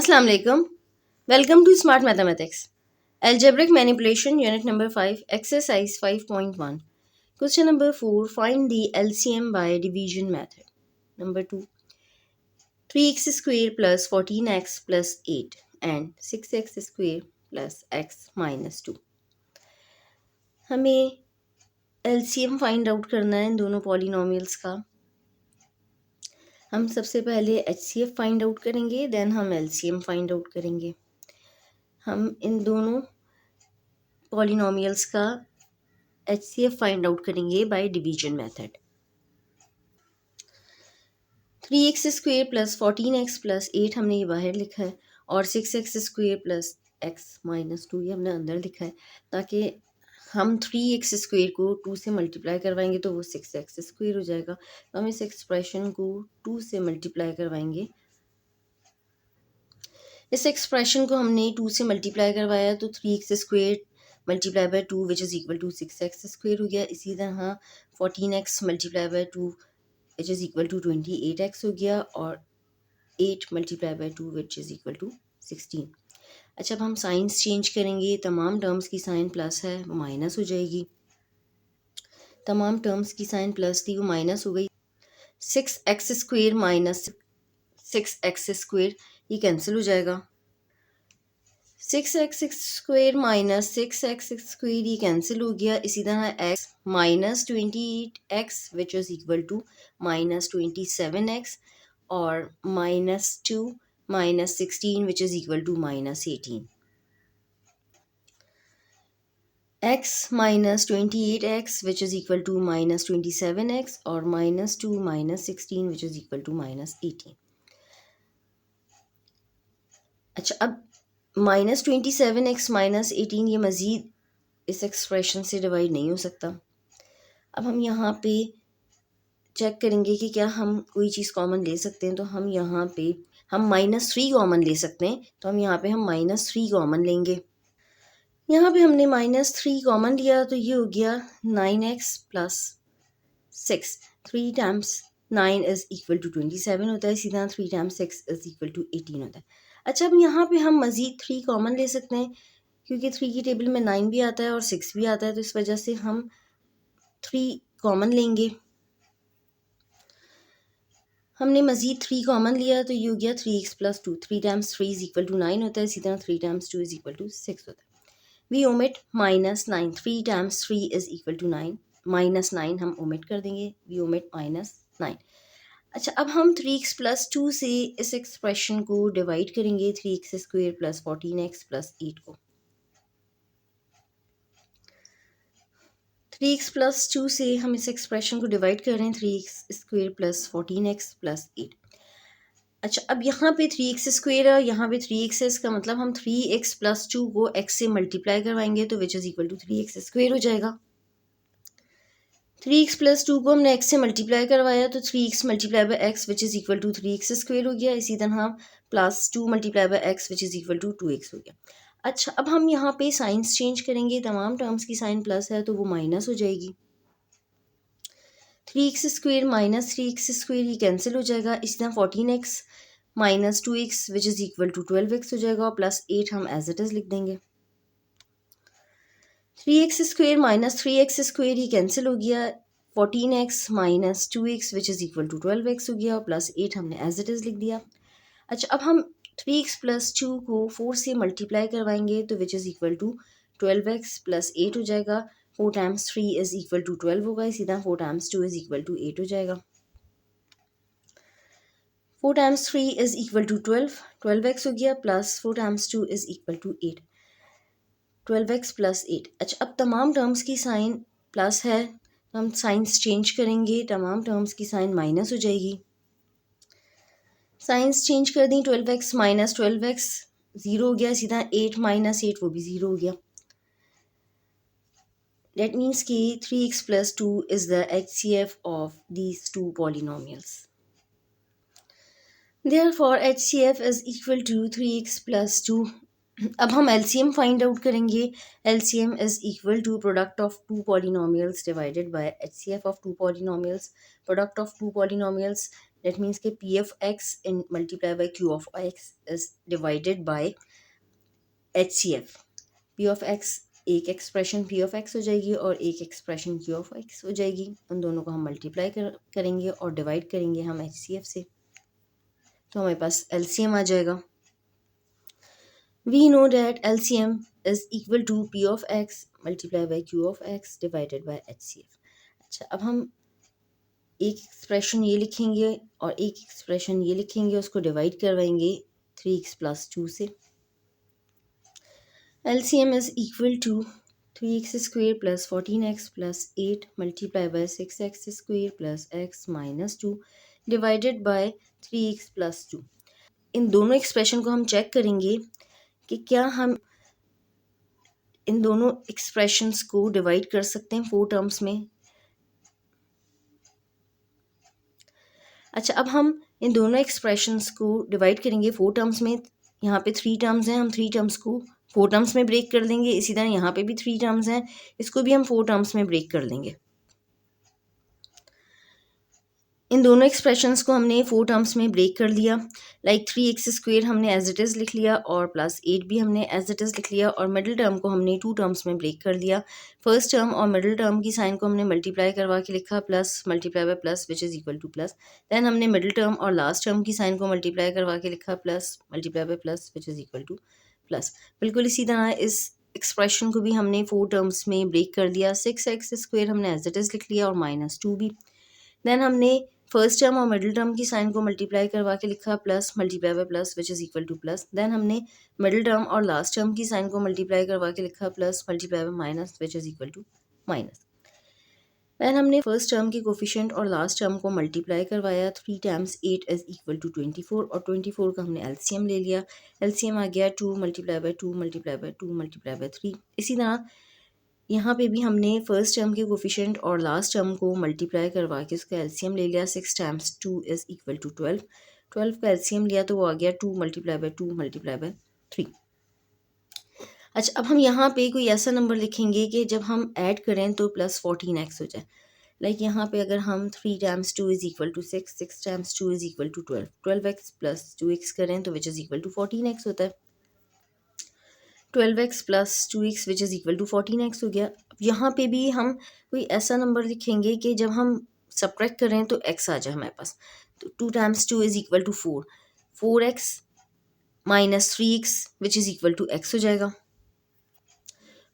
Assalamu alaikum. Welcome to Smart Mathematics. Algebraic Manipulation Unit number 5 Exercise 5.1. Question number 4 Find the LCM by division method. Number 2 3x square plus 14x plus 8 and 6x square plus x minus 2. हमें LCM find out करना है इन दोनों polynomials का. हम सबसे पहले HCF find out करेंगे, then हम LCM फाइंड आउट करेंगे. हम इन दोनों पॉलिनोमियल्स का HCF फाइंड आउट करेंगे by division method. 3x square plus 14x plus 8 हमने ये बाहर लिखा है और 6x square plus x minus 2 ये हमने अंदर लिखा है, ताकि हम 3x स्क्वेयर को 2 से मल्टीप्लाई करवाएंगे तो वो 6x स्क्वेयर हो जाएगा. तो हम इस एक्सप्रेशन को 2 से मल्टीप्लाई करवाएंगे. इस एक्सप्रेशन को हमने 2 से मल्टीप्लाई करवाया तो 3x square multiply by 2 which is equal to 6x square हो गया. इसी तरह 14x multiply by 2 which is equal to 28x हो गया और 8 multiply by 2 which is equal to 16. अच्छा, अब हम साइंस चेंज करेंगे. तमाम टर्म्स की साइन प्लस है वो माइनस हो जाएगी. तमाम टर्म्स की साइन प्लस थी वो माइनस हो गई. 6x square minus 6x square ये कैंसिल हो जाएगा. 6x square minus 6x square ये कैंसिल हो गया. इसी तरह x minus 28x which is equal to minus 27x और minus 2 minus 16 which is equal to minus 18. x minus 28x which is equal to minus 27x और minus 2 minus 16 which is equal to minus 18. अच्छा, अब minus 27x minus 18 ये मज़ीद इस expression से divide नहीं हो सकता. अब हम यहाँ पे चेक करेंगे कि क्या हम कोई चीज़ कॉमन ले सकते हैं. तो हम यहाँ पे हम -3 कॉमन ले सकते हैं. तो हम यहाँ पे हम -3 कॉमन लेंगे. यहाँ पे हमने -3 कॉमन लिया तो ये हो गया 9x plus 6. 3 times 9 is equal to 27 होता है. इसी तरह 3 टाइम्स 6 इज़ इक्वल टू 18 होता है. अच्छा, अब यहाँ पे हम मज़ीद 3 कॉमन ले सकते हैं क्योंकि 3 की टेबल में 9 भी आता है और 6 भी आता है. तो इस वजह से हम 3 कॉमन लेंगे. हमने मज़ीद 3 कॉमन लिया तो ये हो गया 3x plus 2. 3 times 3 is equal to 9 होता है. इसी तरह 3 टाइम्स 2 इज़ इक्वल टू 6 होता है. We omit minus 9. 3 times 3 is equal to 9. Minus 9 हम ओमिट कर देंगे. We omit minus 9. अच्छा, अब हम 3x प्लस 2 से इस एक्सप्रेशन को डिवाइड करेंगे 3x square plus 14x plus 8 को. 3x प्लस 2 से हम इस एक्सप्रेशन को डिवाइड कर रहे हैं 3x square plus 14x plus 8. अच्छा, अब यहाँ पे 3x स्क्वेयर है, यहाँ पे 3x है. इसका मतलब हम 3x प्लस 2 को x से मल्टीप्लाई करवाएंगे तो which is equal to 3x square हो जाएगा. 3x प्लस 2 को हमने x से मल्टीप्लाई करवाया तो 3x multiply by x which is equal to 3x square हो गया. इसी तरह plus 2 multiply by x which is equal to 2x हो गया. अच्छा, अब हम यहाँ पे साइंस चेंज करेंगे. तमाम टर्म्स की साइन प्लस है तो वो माइनस हो जाएगी. 3x square minus 3x square ये कैंसिल हो जाएगा. इसी तरह 14x minus 2x which is equal to 12x हो जाएगा और प्लस 8 हम एज इट इज़ लिख देंगे. 3x square minus 3x square ये कैंसिल हो गया. 14x minus 2x which is equal to 12x हो गया और प्लस 8 हमने एज इट इज़ लिख दिया. अच्छा, अब हम 3x प्लस 2 को 4 से मल्टीप्लाई करवाएंगे तो which is equal to 12x plus 8 हो जाएगा. 4 टाइम्स 3 इज़ इक्वल टू 12 होगा. इसी तरह 4 टाइम्स 2 इज़ इक्वल टू 8 हो जाएगा. 4 times 3 is equal to 12. 12x हो गया plus 4 times 2 is equal to 8. 12x plus 8. अच्छा, अब तमाम टर्म्स की साइन प्लस है तो हम साइंस चेंज करेंगे. तमाम टर्म्स की साइन माइनस हो जाएगी. साइंस चेंज कर दी. 12x माइनस 12x 0 हो गया. सीधा 8 माइनस 8 वो भी 0 हो गया. That means कि 3x plus 2 is the HCF of these two polynomials. Therefore, HCF is equal to 3x plus 2. अब हम LCM find out करेंगे. LCM is equal to product of two polynomials divided by HCF of two polynomials. Product of two polynomials that means कि P of X in multiply by Q of X is divided by H C F. P of X एक expression P of X हो जाएगी और एक expression Q of X हो जाएगी। उन दोनों को हम मल्टीप्लाई करेंगे और डिवाइड करेंगे हम एच सी एफ से, तो हमारे पास एल सी एम आ जाएगा। We know that L C M is equal to P of x multiply by Q of x divided by H C F. अच्छा, अब हम एक एक्सप्रेशन ये लिखेंगे और एक एक्सप्रेशन ये लिखेंगे, उसको डिवाइड करवाएंगे 3x+2 से। LCM is equal to 3x square plus 14x plus 8 multiplied by 6x square plus x minus 2 divided by 3x plus 2। इन दोनों एक्सप्रेशन को हम चेक करेंगे कि क्या हम इन दोनों एक्सप्रेशंस को डिवाइड कर सकते हैं 4 टर्म्स में। अच्छा, अब हम इन दोनों एक्सप्रेशंस को डिवाइड करेंगे 4 टर्म्स में। यहाँ पे 3 टर्म्स हैं, हम 3 टर्म्स को 4 टर्म्स में ब्रेक कर देंगे। इसी तरह यहाँ पे भी 3 टर्म्स हैं, इसको भी हम 4 टर्म्स में ब्रेक कर देंगे। इन दोनों एक्सप्रेशंस को हमने 4 टर्म्स में ब्रेक कर लिया। लाइक 3x स्क्वेयर हमने एज इट इज़ लिख लिया और प्लस 8 भी हमने एज इट इज़ लिख लिया, और मिडिल टर्म को हमने 2 टर्म्स में ब्रेक कर लिया। फर्स्ट टर्म और मिडिल टर्म की साइन को हमने मल्टीप्लाई करवा के लिखा, plus multiply by plus which is equal to plus. Then हमने मिडिल टर्म और लास्ट टर्म की साइन को मल्टीप्लाई करवा के लिखा, plus multiply by plus which is equal to plus. बिल्कुल इसी तरह इस एक्सप्रेशन को भी हमने 4 टर्म्स में ब्रेक कर दिया। 6x स्क्वेयर हमने एज इट इज़ लिख लिया और -2 भी। देन हमने फर्स्ट टर्म और मिडिल टर्म की साइन को मल्टीप्लाई करवा के लिखा, plus multiply by plus which is equal to plus. Then हमने मिडिल टर्म और लास्ट टर्म की साइन को मल्टीप्लाई करवा के लिखा, plus multiply by minus which is equal to minus. Then हमने फर्स्ट टर्म के कोफिशिएंट और लास्ट टर्म को मल्टीप्लाई करवाया। 3 टाइम्स 8 इज इक्वल टू 24 और 24 का हमने एलसीएम ले लिया। एलसीएम आ गया 2 multiply by 2 multiply by 2 multiply bye 3। इसी तरह यहाँ पे भी हमने फर्स्ट टर्म के कोफिशिएंट और लास्ट टर्म को मल्टीप्लाई करवा के उसका एलसीएम ले लिया। 6 टाइम्स 2 इज इक्वल टू 12। 12 का एलसीएम लिया तो वो आ गया 2 मल्टीप्लाई बाय 2 मल्टीप्लाई बाय 3। अच्छा, अब हम यहाँ पे कोई ऐसा नंबर लिखेंगे कि जब हम ऐड करें तो प्लस 14x हो जाए। लाइक यहाँ पे अगर हम 3 times 2 is equal to 6, 6 times 2 is equal to 12, 12x plus 2x करें तो which is equal to 14x होता है। 12x plus 2x which is equal to 14x हो गया। अब यहाँ पे भी हम कोई ऐसा नंबर लिखेंगे कि जब हम सब्ट्रैक्ट करें तो x आ जाए हमारे पास। तो 2 times 2 is equal to 4, 4x minus 3x which is equal to x हो जाएगा।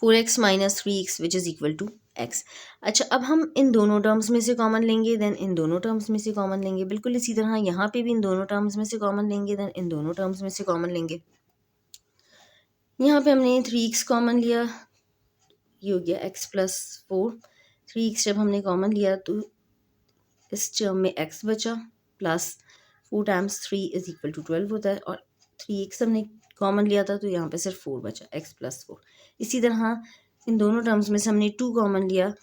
4x minus 3x which is equal to x। अच्छा, अब हम इन दोनों टर्म्स में से कॉमन लेंगे, देन इन दोनों टर्म्स में से कॉमन लेंगे। बिल्कुल इसी तरह यहाँ पे भी इन दोनों टर्म्स में से कॉमन लेंगे, देन इन दोनों टर्म्स में से कॉमन लेंगे। यहाँ पे हमने 3x कॉमन लिया, ये हो गया x प्लस 4। 3x जब हमने कॉमन लिया तो इस टर्म में x बचा, plus 4 times 3 is equal to 12 होता है, और 3x हमने कॉमन लिया था तो यहाँ पे सिर्फ 4 बचा, x प्लस 4। इसी तरह इन दोनों टर्म्स में से हमने 2 कॉमन लिया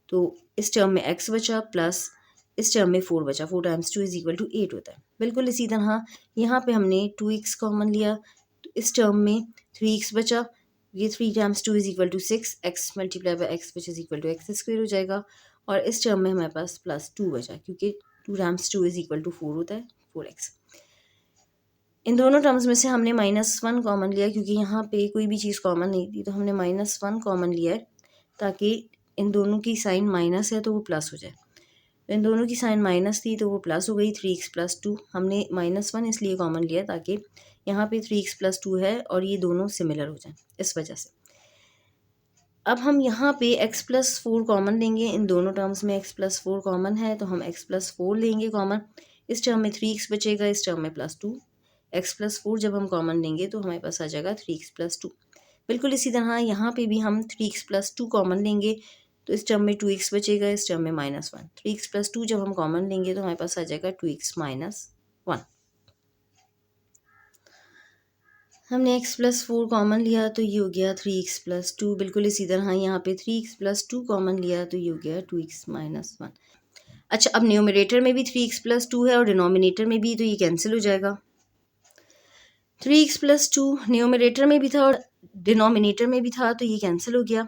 तो इस टर्म में x बचा, प्लस इस टर्म में 4 बचा। 4 टाइम्स 2 इज इक्वल टू 8 होता है। बिल्कुल इसी तरह यहाँ पे हमने 2x कॉमन लिया तो इस टर्म में 3x बचा, ये 3 times 2 is equal to 6, x multiply by x which is equal to x square हो जाएगा, और इस टर्म में हमारे पास प्लस 2 बचा क्योंकि 2 टाइम्स 2 इज इक्वल टू 4 होता है, 4x। इन दोनों टर्म्स में से हमने -1 कॉमन लिया क्योंकि यहाँ पे कोई भी चीज़ कॉमन नहीं थी, तो हमने -1 कॉमन लिया है ताकि इन दोनों की साइन माइनस है तो वो प्लस हो जाए। तो इन दोनों की साइन माइनस थी तो वो प्लस हो गई। 3x प्लस 2 हमने -1 इसलिए कॉमन लिया ताकि यहाँ पे 3x प्लस 2 है और ये दोनों सिमिलर हो जाएं, इस वजह से। अब हम यहाँ पे x प्लस 4 कॉमन लेंगे। इन दोनों टर्म्स में x प्लस 4 कॉमन है तो हम x प्लस 4 लेंगे कॉमन। इस टर्म में 3x बचेगा, इस टर्म में प्लस 2। x प्लस 4 जब हम कॉमन लेंगे तो हमारे पास आ जाएगा 3x प्लस 2। बिल्कुल इसी तरह यहाँ पे भी हम 3x प्लस 2 कॉमन लेंगे तो इस टर्म में 2x बचेगा, इस टर्म में -1। 3x प्लस 2 जब हम कॉमन लेंगे तो हमारे पास आ जाएगा 2x माइनस 1। हमने x प्लस 4 कॉमन लिया तो ये हो गया 3x प्लस 2। बिल्कुल इसी तरह यहाँ पे 3x प्लस 2 कॉमन लिया तो ये हो गया 2x माइनस 1। अच्छा, अब न्यूमरेटर में भी 3x प्लस 2 है और डिनोमिनेटर में भी, तो ये कैंसिल हो जाएगा। 3x प्लस 2 न्यूमरेटर में भी था और डिनोमिनेटर में भी था तो ये कैंसिल हो गया।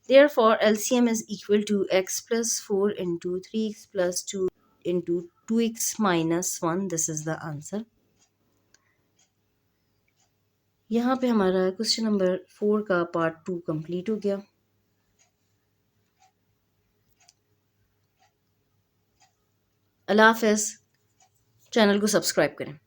Therefore, LCM is equal to x plus 4 into 3x plus 2 into 2x-1, this is the answer. यहाँ पे हमारा क्वेश्चन नंबर 4 का पार्ट 2 कंप्लीट हो गया। अल्लाह हाफ़िज़। चैनल को सब्सक्राइब करें।